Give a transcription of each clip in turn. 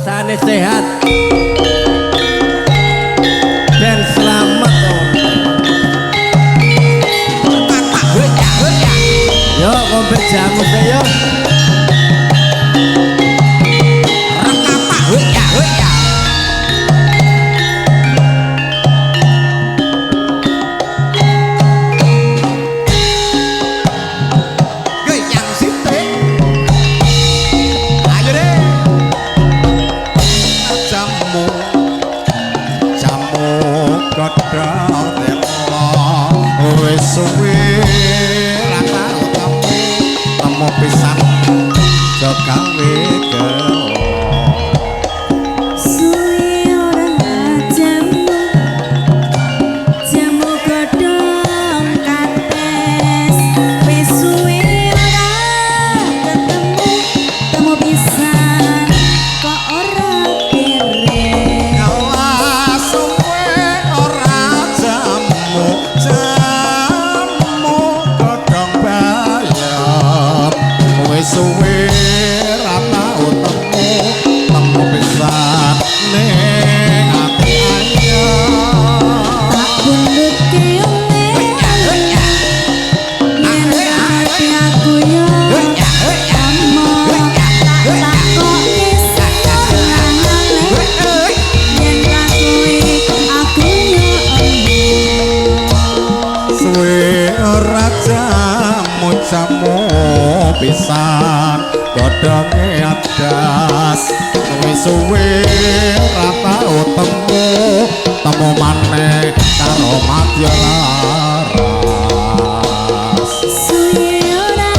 rasane sehat dan selamat yo kompet jamu saya suwe rata temu pisan jo gawe gelo suwe ora jamu jamu godhong kates wis suwe ora ketemu temu pisan kok ora piring Allah suwe ora jamu suwe rata utemu temu pisan ning ati anyar tak bulut keone yen aku yo amo tak kok kisah yen lakui aku yo suwe ora jamu pisan godhonge adas suwe rata utemu temu maneh karo madya laras suwe ora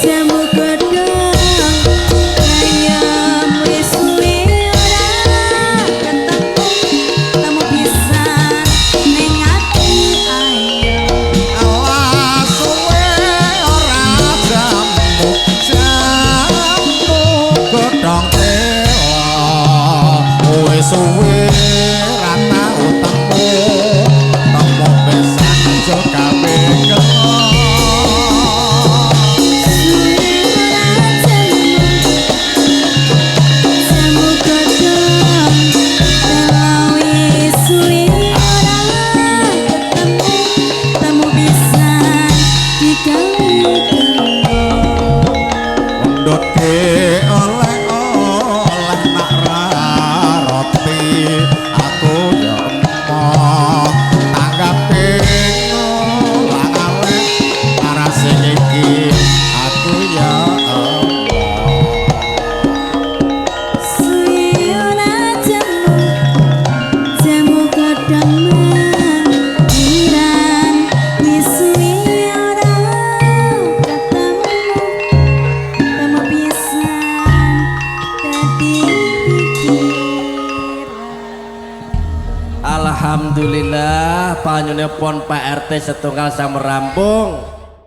jamu godhong ayam wis suwe ora ketemu temu pisan ning ati ayo suwe rata utemu temu pisan jo gawe gelo suwe ora jamu godhong wis suwe ora ketemu temu pisan digawe ndotke oleh-oleh nak roti aku ya emoh tanggape ngolah-oleh arase iki aku ya suwe ora jamu godhong manggiran wis suwe ora ketemu temu pisan dadi pikiran. Alhamdulillah panyune pon Pak RT setunggal sama rampung.